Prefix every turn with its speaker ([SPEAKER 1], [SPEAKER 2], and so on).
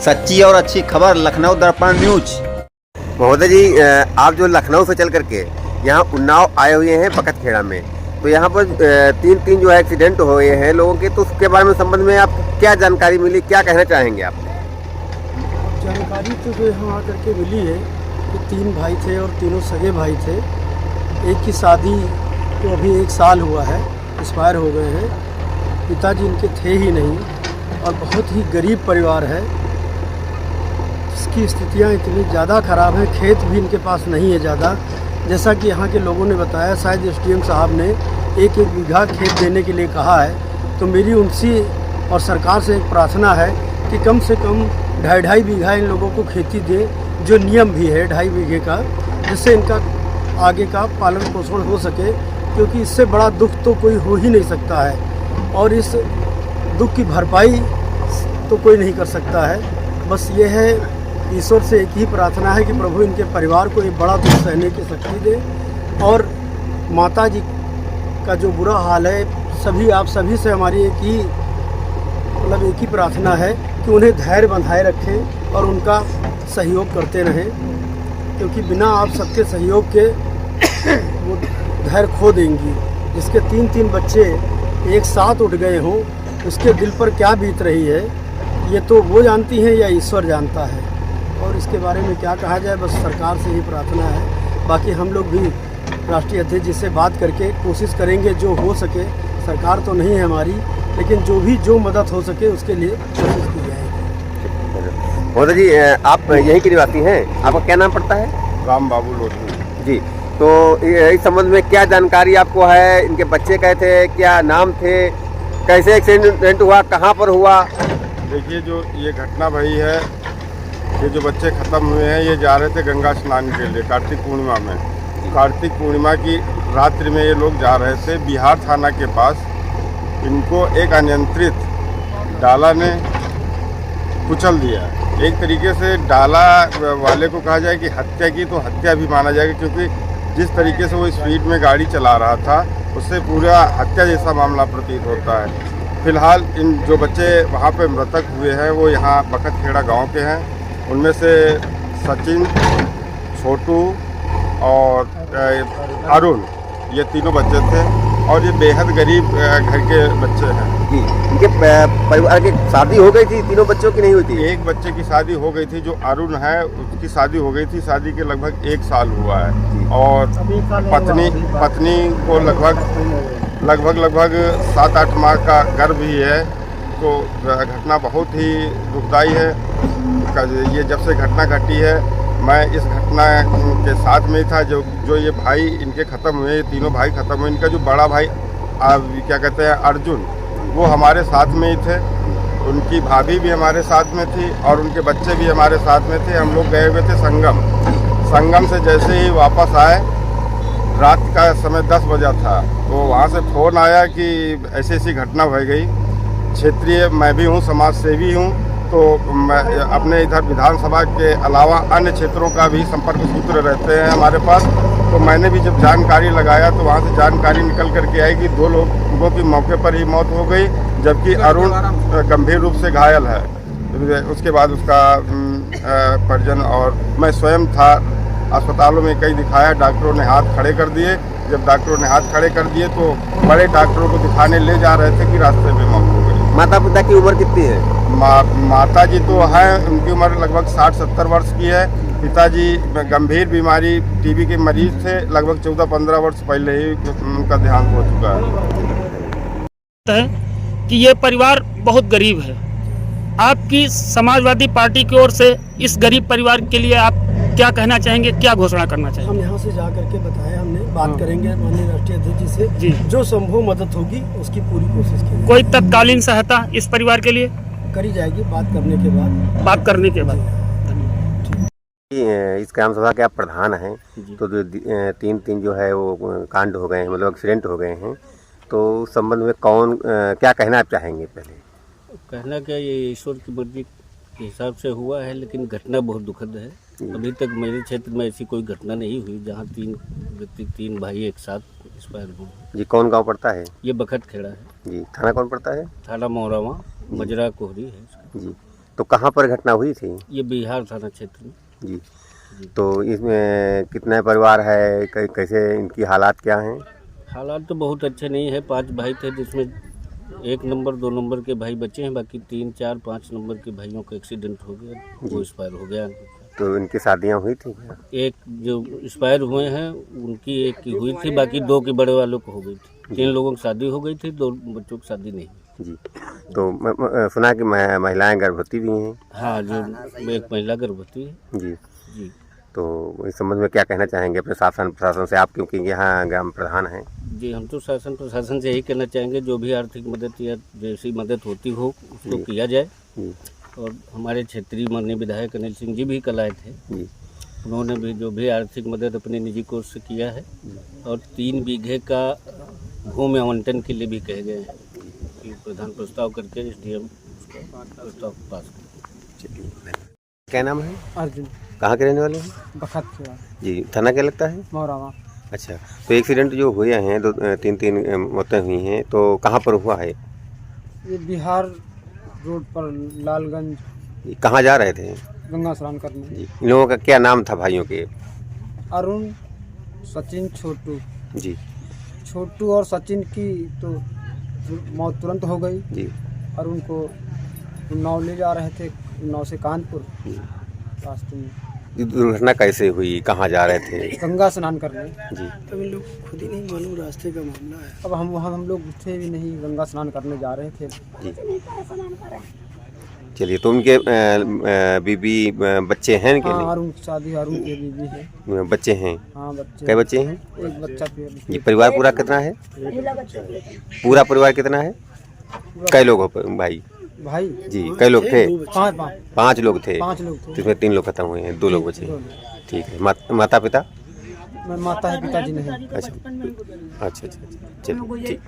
[SPEAKER 1] सच्ची और अच्छी खबर लखनऊ दर्पण न्यूज। महोदय जी, आप जो लखनऊ से चल करके यहाँ उन्नाव आए हुए हैं बकतखेड़ा में, तो यहाँ पर तीन जो है एक्सीडेंट हुए हैं लोगों के, तो उसके बारे में संबंध में आप क्या जानकारी मिली, क्या कहना चाहेंगे आप?
[SPEAKER 2] जानकारी तो जो यहाँ आकर के मिली है कि 3 भाई थे और तीनों सगे भाई थे। एक की शादी तो अभी 1 साल हुआ है, एक्सपायर हो गए हैं। पिताजी इनके थे ही नहीं और बहुत ही गरीब परिवार है, जिसकी स्थितियाँ इतनी ज़्यादा ख़राब हैं। खेत भी इनके पास नहीं है ज़्यादा, जैसा कि यहाँ के लोगों ने बताया। शायद एसडीएम साहब ने 1-1 बीघा खेत देने के लिए कहा है। तो मेरी उनसे और सरकार से एक प्रार्थना है कि कम से कम 2.5 बीघा इन लोगों को खेती दे, जो नियम भी है 2.5 बीघे का, जिससे इनका आगे का पालन पोषण हो सके, क्योंकि इससे बड़ा दुख तो कोई हो ही नहीं सकता है और इस दुख की भरपाई तो कोई नहीं कर सकता है। बस ये है, ईश्वर से एक ही प्रार्थना है कि प्रभु इनके परिवार को एक बड़ा दुख सहने की शक्ति दे। और माता जी का जो बुरा हाल है, आप सभी से हमारी एक ही प्रार्थना है कि उन्हें धैर्य बंधाए रखें और उनका सहयोग करते रहें, क्योंकि बिना आप सबके सहयोग के वो धैर्य खो देंगी। जिसके 3 बच्चे एक साथ उठ गए हों, उसके दिल पर क्या बीत रही है, ये तो वो जानती हैं या ईश्वर जानता है। और इसके बारे में क्या कहा जाए, बस सरकार से ही प्रार्थना है। बाकी हम लोग भी राष्ट्रीय अध्यक्ष जी से बात करके कोशिश करेंगे, जो हो सके। सरकार तो नहीं है हमारी, लेकिन जो मदद हो सके उसके लिए कोशिश की जाएगी।
[SPEAKER 1] महोदय जी, आप यहीं के निवासी हैं, आपका क्या नाम पड़ता है?
[SPEAKER 3] राम बाबू लोधी
[SPEAKER 1] जी। तो इस संबंध में क्या जानकारी आपको है? इनके बच्चे कहे थे, क्या नाम थे, कैसे एक्सीडेंट हुआ, कहाँ पर हुआ?
[SPEAKER 3] देखिए, जो ये घटना भई है, ये जो बच्चे ख़त्म हुए हैं, ये जा रहे थे गंगा स्नान के लिए कार्तिक पूर्णिमा में। कार्तिक पूर्णिमा की रात्रि में ये लोग जा रहे थे बिहार थाना के पास। इनको एक अनियंत्रित डाला ने कुचल दिया। एक तरीके से डाला वाले को कहा जाए कि हत्या की, तो हत्या भी माना जाएगा, क्योंकि जिस तरीके से वो स्पीड में गाड़ी चला रहा था, उससे पूरा हत्या जैसा मामला प्रतीत होता है। फिलहाल इन जो बच्चे वहाँ पे मृतक हुए हैं, वो यहाँ बकतखेड़ा गांव के हैं। उनमें से सचिन, छोटू और अरुण, ये तीनों बच्चे थे और ये बेहद गरीब घर के बच्चे हैं।
[SPEAKER 1] जी। इनके परिवार की शादी हो गई थी तीनों बच्चों की? नहीं हुई थी।
[SPEAKER 3] एक बच्चे की शादी हो गई थी, जो अरुण है, उसकी शादी हो गई थी। शादी के लगभग 1 साल हुआ है और पत्नी को लगभग 7-8 माह का गर्भ ही है। तो घटना बहुत ही दुखदाई है। ये जब से घटना घटी है, मैं इस घटना के साथ में ही था। जो ये भाई इनके ख़त्म हुए, ये तीनों भाई ख़त्म हुए, इनका जो बड़ा भाई क्या कहते हैं अर्जुन, वो हमारे साथ में ही थे। उनकी भाभी भी हमारे साथ में थी और उनके बच्चे भी हमारे साथ में थे। हम लोग गए हुए थे संगम से जैसे ही वापस आए, रात का समय 10 बजा था, तो वहाँ से फ़ोन आया कि ऐसी घटना हो गई। क्षेत्रीय मैं भी हूँ, समाज सेवी हूँ, तो मैं अपने इधर विधानसभा के अलावा अन्य क्षेत्रों का भी संपर्क सूत्र रहते हैं हमारे पास। तो मैंने भी जब जानकारी लगाया, तो वहाँ से जानकारी निकल करके आई कि 2 लोगों की मौके पर ही मौत हो गई, जबकि अरुण गंभीर रूप से घायल है। उसके बाद उसका परिजन और मैं स्वयं था, अस्पतालों में कई दिखाया, डॉक्टरों ने हाथ खड़े कर दिए। जब डॉक्टरों ने हाथ खड़े कर दिए, तो बड़े डॉक्टरों को दिखाने ले जा रहे थे कि रास्ते में मौत हो गई।
[SPEAKER 1] माता पिता की उम्र कितनी है?
[SPEAKER 3] माता जी तो हैं, उनकी उम्र लगभग 60-70 वर्ष की है। पिताजी गंभीर बीमारी, टीबी के मरीज थे। लगभग 14-15 वर्ष पहले ही उनका देहांत हो चुका
[SPEAKER 4] है कि ये परिवार बहुत गरीब है। आपकी समाजवादी पार्टी की ओर से इस गरीब परिवार के लिए आप क्या कहना चाहेंगे, क्या घोषणा करना चाहेंगे?
[SPEAKER 2] हम यहाँ से जा करके बताया, हमने बात करेंगे माननीय राष्ट्रीय अध्यक्ष जी से, जो संभव मदद होगी उसकी पूरी कोशिश करेंगे।
[SPEAKER 4] कोई तत्कालीन सहायता इस परिवार के लिए
[SPEAKER 2] करी जाएगी बात करने के बाद।
[SPEAKER 1] इस ग्राम सभा के आप प्रधान हैं, तो जो 3 जो है वो कांड हो गए हैं, मतलब एक्सीडेंट हो गए हैं, तो उस संबंध में क्या कहना आप चाहेंगे? पहले
[SPEAKER 5] कहना क्या, ये ईश्वर की मर्जी के हिसाब से हुआ है, लेकिन घटना बहुत दुखद है। अभी तक मेरे क्षेत्र में ऐसी कोई घटना नहीं हुई जहाँ 3 भाई एक साथ एक्सपायर हुए।
[SPEAKER 1] जी। कौन गांव पड़ता है?
[SPEAKER 5] ये बकतखेड़ा है।
[SPEAKER 1] जी। थाना कौन पड़ता है?
[SPEAKER 5] थाना मोहरावा, मजरा कोहरी है।
[SPEAKER 1] जी। तो कहाँ पर घटना हुई थी?
[SPEAKER 5] ये बिहार थाना क्षेत्र में।
[SPEAKER 1] जी। तो इसमें कितने परिवार है, कैसे इनकी हालात क्या हैं?
[SPEAKER 5] हालात तो बहुत अच्छे नहीं है। 5 भाई थे जिसमें 1 नंबर 2 नंबर के भाई बचे हैं, बाकी 3 4 5 नंबर के भाइयों का एक्सीडेंट हो गया, वो एक्सपायर हो गया।
[SPEAKER 1] तो इनकी शादियां हुई थी क्या?
[SPEAKER 5] एक जो एक्सपायर हुए हैं उनकी एक की हुई थी, बाकी 2 के बड़े वालों को हो गई थी। 3 लोगों की शादी हो गई थी, 2 बच्चों की शादी नहीं।
[SPEAKER 1] जी। तो सुना कि महिलाएं गर्भवती भी हैं।
[SPEAKER 5] हाँ, जो एक महिला गर्भवती है।
[SPEAKER 1] जी।
[SPEAKER 5] जी।
[SPEAKER 1] तो इस संबंध में क्या कहना चाहेंगे प्रशासन से आप, क्योंकि यहाँ ग्राम प्रधान हैं?
[SPEAKER 5] जी, हम तो शासन प्रशासन से यही कहना चाहेंगे जो भी आर्थिक मदद या जैसी मदद होती हो उसको किया जाए।
[SPEAKER 1] जी।
[SPEAKER 5] और हमारे क्षेत्रीय माननीय विधायक अनिल सिंह जी भी कल आए थे।
[SPEAKER 1] जी।
[SPEAKER 5] उन्होंने भी जो भी आर्थिक मदद अपने निजी कोष से किया है, और 3 बीघे का भूमि आवंटन के लिए भी कहे गए हैं कि प्रधान प्रस्ताव करके SDM उसका प्रस्ताव पास करें।
[SPEAKER 1] क्या नाम है?
[SPEAKER 2] अर्जुन।
[SPEAKER 1] कहाँ के रहने वाले हैं?
[SPEAKER 2] बखत से
[SPEAKER 1] जी। थाना क्या लगता है?
[SPEAKER 2] मोरावा।
[SPEAKER 1] अच्छा। तो एक्सीडेंट जो हुए हैं, 2-3 मौतें हुई हैं, तो कहाँ पर हुआ है?
[SPEAKER 2] ये बिहार रोड पर लालगंज
[SPEAKER 1] कहाँ जा रहे थे?
[SPEAKER 2] गंगा स्नान करने।
[SPEAKER 1] जी। इन लोगों का क्या नाम था भाइयों के?
[SPEAKER 2] अरुण, सचिन, छोटू।
[SPEAKER 1] जी।
[SPEAKER 2] छोटू और सचिन की तो मौत तुरंत हो गई।
[SPEAKER 1] जी।
[SPEAKER 2] अरुण को उन्नाव ले जा रहे थे, उन्नाव से कानपुर रास्ते में।
[SPEAKER 1] ये दुर्घटना कैसे हुई, कहाँ जा रहे थे?
[SPEAKER 2] गंगा स्नान करने।
[SPEAKER 1] जी।
[SPEAKER 2] तब इन लोग खुद ही नहीं मालूम रास्ते का मामला है। अब हम लोग थे भी नहीं, गंगा स्नान करने जा रहे थे।
[SPEAKER 1] जी। चलिए, तो उनके बीबी बच्चे हैं कि
[SPEAKER 2] हाँ,
[SPEAKER 1] नहीं?
[SPEAKER 2] अरुण की शादी, अरुण की बीवी है।
[SPEAKER 1] बच्चे हैं?
[SPEAKER 2] हाँ, बच्चे।
[SPEAKER 1] कई बच्चे हैं?
[SPEAKER 2] एक बच्चा
[SPEAKER 1] ये परिवार पूरा कितना है? पूरा परिवार कितना है? कई लोग हो भाई?
[SPEAKER 2] भाई
[SPEAKER 1] जी। कई लोग थे?
[SPEAKER 2] 5
[SPEAKER 1] लोग थे।
[SPEAKER 2] 5 लोग थे।
[SPEAKER 1] जिसमें 3 लोग खत्म हुए हैं, 2 लोग बचे हैं। ठीक है। माता पिता?
[SPEAKER 2] माता है, पिताजी नहीं।
[SPEAKER 1] अच्छा। चलिए, ठीक।